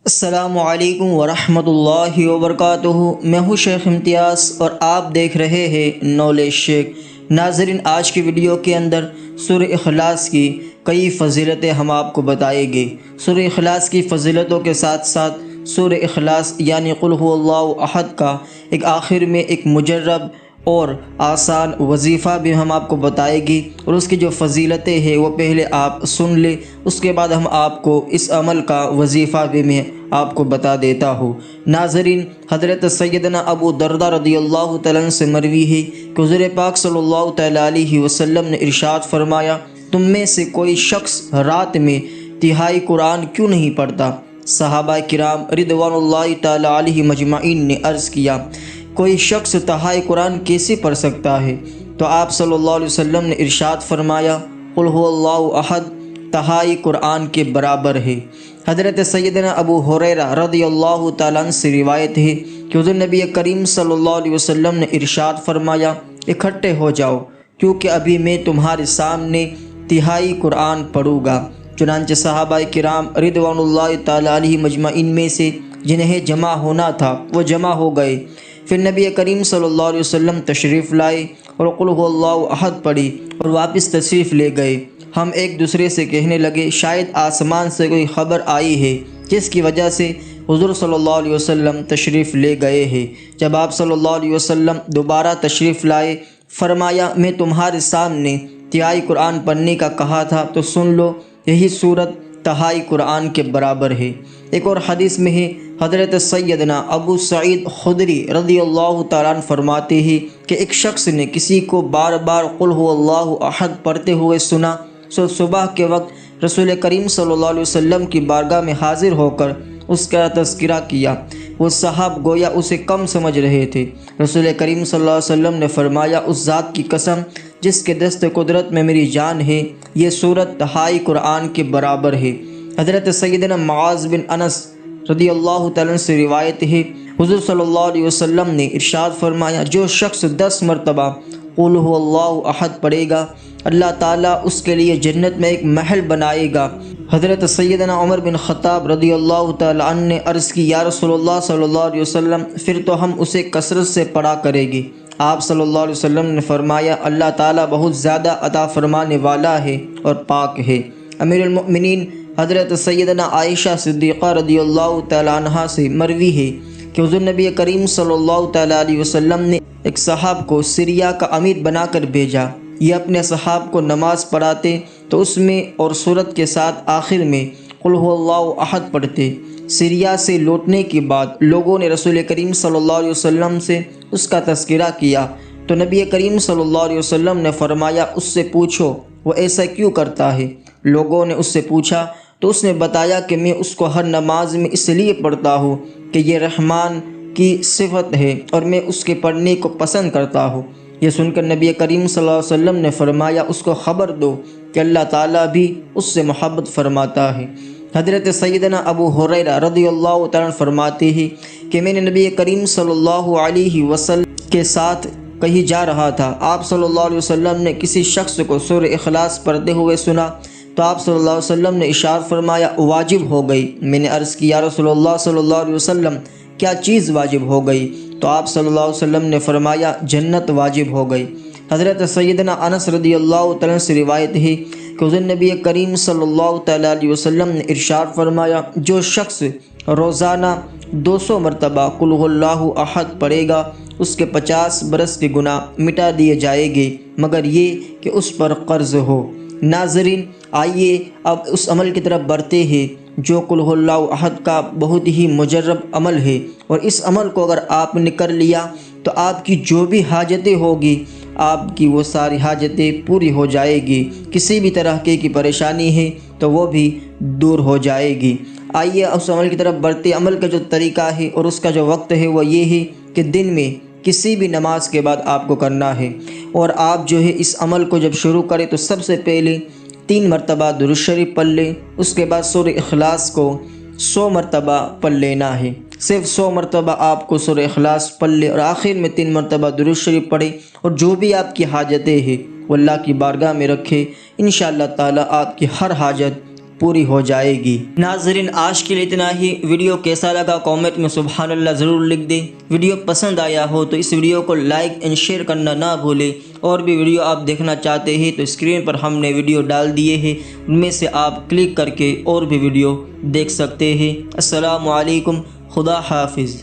السلام علیکم ورحمۃ اللہ وبرکاتہ۔ میں ہوں شیخ امتیاز اور آپ دیکھ رہے ہیں نالج شیخ۔ ناظرین، آج کی ویڈیو کے اندر سورہ اخلاص کی کئی فضیلتیں ہم آپ کو بتائیں گے۔ سورہ اخلاص کی فضیلتوں کے ساتھ ساتھ سورہ اخلاص یعنی قل هو اللہ احد کا ایک آخر میں ایک مجرب اور آسان وظیفہ بھی ہم آپ کو بتائیں گی، اور اس کی جو فضیلتیں ہیں وہ پہلے آپ سن لیں، اس کے بعد ہم آپ کو اس عمل کا وظیفہ بھی میں آپ کو بتا دیتا ہوں۔ ناظرین، حضرت سیدنا ابو دردہ رضی اللہ تعالیٰ عنہ سے مروی ہے کہ حضور پاک صلی اللہ تعالیٰ علیہ وسلم نے ارشاد فرمایا، تم میں سے کوئی شخص رات میں تہائی قرآن کیوں نہیں پڑھتا؟ صحابہ کرام رضوان اللہ تعالیٰ علیہ مجمعین نے عرض کیا، کوئی شخص تہائی قرآن کیسے پڑھ سکتا ہے؟ تو آپ صلی اللہ علیہ وسلم نے ارشاد فرمایا، قل هو اللہ احد تہائی قرآن کے برابر ہے۔ حضرت سیدنا ابو ہریرہ رضی اللہ تعالیٰ عنہ سے روایت ہے کہ حضور نبی کریم صلی اللہ علیہ وسلم نے ارشاد فرمایا، اکٹھے ہو جاؤ کیونکہ ابھی میں تمہارے سامنے تہائی قرآن پڑھوں گا۔ چنانچہ صحابہ کرام رضوان اللہ تعالیٰ علیہ مجمعین میں سے جنہیں جمع ہونا تھا وہ جمع ہو گئے۔ پھر نبی کریم صلی اللہ علیہ وسلم تشریف لائے اور قل هو اللہ احد پڑھی اور واپس تشریف لے گئے۔ ہم ایک دوسرے سے کہنے لگے، شاید آسمان سے کوئی خبر آئی ہے جس کی وجہ سے حضور صلی اللہ علیہ وسلم تشریف لے گئے ہیں۔ جب آپ صلی اللہ علیہ وسلم دوبارہ تشریف لائے، فرمایا، میں تمہارے سامنے تہائی قرآن پڑھنے کا کہا تھا تو سن لو، یہی صورت تہائی قرآن کے برابر ہے۔ ایک اور حدیث میں ہے، حضرت سیدنا ابو سعید خدری رضی اللہ تعالیٰ عنہ فرماتے ہیں کہ ایک شخص نے کسی کو بار بار قل هو اللہ احد پڑھتے ہوئے سنا، سو صبح کے وقت رسول کریم صلی اللہ علیہ وسلم کی بارگاہ میں حاضر ہو کر اس کا تذکرہ کیا۔ وہ صحابہ گویا اسے کم سمجھ رہے تھے۔ رسول کریم صلی اللہ علیہ وسلم نے فرمایا، اس ذات کی قسم جس کے دست قدرت میں میری جان ہے، یہ سورت تہائی قرآن کے برابر ہے۔ حضرت سیدنا معاذ بن انس رضی اللہ تعالیٰ عنہ سے روایت ہے، حضور صلی اللہ علیہ وسلم نے ارشاد فرمایا، جو شخص 10 مرتبہ قل هو اللہ احد پڑھے گا، اللہ تعالیٰ اس کے لیے جنت میں ایک محل بنائے گا۔ حضرت سیدنا عمر بن خطاب رضی اللہ تعالیٰ عنہ نے عرض کی، یا رسول اللہ صلی اللہ علیہ وسلم، پھر تو ہم اسے کثرت سے پڑھا کرے گے۔ آپ صلی اللہ علیہ وسلم نے فرمایا، اللہ تعالیٰ بہت زیادہ عطا فرمانے والا ہے اور پاک ہے۔ امیر المؤمنین حضرت سیدنا عائشہ صدیقہ رضی اللہ تعالیٰ عنہا سے مروی ہے کہ حضور نبی کریم صلی اللہ تعالیٰ علیہ وسلم نے ایک صحاب کو سیریا کا امیر بنا کر بھیجا۔ یہ اپنے صحاب کو نماز پڑھاتے تو اس میں اور سورت کے ساتھ آخر میں قل هو اللہ احد پڑھتے۔ سیریا سے لوٹنے کے بعد لوگوں نے رسول کریم صلی اللہ علیہ وسلم سے اس کا تذکرہ کیا تو نبی کریم صلی اللہ علیہ وسلم نے فرمایا، اس سے پوچھو وہ ایسا کیوں کرتا ہے۔ لوگوں نے اس سے پوچھا تو اس نے بتایا کہ میں اس کو ہر نماز میں اس لیے پڑھتا ہوں کہ یہ رحمان کی صفت ہے اور میں اس کے پڑھنے کو پسند کرتا ہوں۔ یہ سن کر نبی کریم صلی اللہ علیہ وسلم نے فرمایا، اس کو خبر دو کہ اللہ تعالیٰ بھی اس سے محبت فرماتا ہے۔ حضرت سیدنا ابو ہریرہ رضی اللہ تعالیٰ عنہ فرماتے ہیں کہ میں نے نبی کریم صلی اللہ علیہ وسلم کے ساتھ کہیں جا رہا تھا، آپ صلی اللہ علیہ وسلم نے کسی شخص کو سورہ اخلاص پڑھتے ہوئے سنا تو آپ صلی اللہ علیہ وسلم نے ارشاد فرمایا، واجب ہو گئی۔ میں نے عرض کی، یا رسول اللہ صلی اللہ علیہ وسلم، کیا چیز واجب ہو گئی؟ تو آپ صلی اللہ علیہ وسلم نے فرمایا، جنت واجب ہو گئی۔ حضرت سیدنا انس رضی اللہ تعالیٰ سے روایت ہے کہ حضور نبی کریم صلی اللہ تعالیٰ علیہ وسلم نے ارشاد فرمایا، جو شخص روزانہ 200 مرتبہ قل هو اللہ احد پڑھے گا، اس کے 50 برس کے گناہ مٹا دیے جائیں گے مگر یہ کہ اس پر قرض ہو۔ ناظرین، آئیے اب اس عمل کی طرف بڑھتے ہیں جو قل هو اللہ احد کا بہت ہی مجرب عمل ہے، اور اس عمل کو اگر آپ نے کر لیا تو آپ کی جو بھی حاجتیں ہوگی، آپ کی وہ ساری حاجتیں پوری ہو جائے گی۔ کسی بھی طرح کی پریشانی ہے تو وہ بھی دور ہو جائے گی۔ آئیے اس عمل کی طرف بڑھتے۔ عمل کا جو طریقہ ہے اور اس کا جو وقت ہے وہ یہ ہے کہ دن میں کسی بھی نماز کے بعد آپ کو کرنا ہے، اور آپ جو ہے اس عمل کو جب شروع کریں تو سب سے پہلے 3 مرتبہ درود شریف پڑھ لیں، اس کے بعد سورہ اخلاص کو 100 مرتبہ پڑھ لینا ہے۔ صرف 100 مرتبہ آپ کو سورہ اخلاص پڑھ لیں اور آخر میں 3 مرتبہ درود شریف پڑھیں، اور جو بھی آپ کی حاجتیں ہیں وہ اللہ کی بارگاہ میں رکھیں۔ انشاءاللہ تعالی آپ کی ہر حاجت پوری ہو جائے گی۔ ناظرین آج کے لیے اتنا ہی۔ ویڈیو کیسا لگا کامنٹ میں سبحان اللہ ضرور لکھ دیں۔ ویڈیو پسند آیا ہو تو اس ویڈیو کو لائک اینڈ شیئر کرنا نہ بھولیں۔ اور بھی ویڈیو آپ دیکھنا چاہتے ہیں تو اسکرین پر ہم نے ویڈیو ڈال دیے ہیں، ان میں سے آپ کلک کر کے اور بھی ویڈیو دیکھ سکتے ہیں۔ السلام علیکم، خدا حافظ۔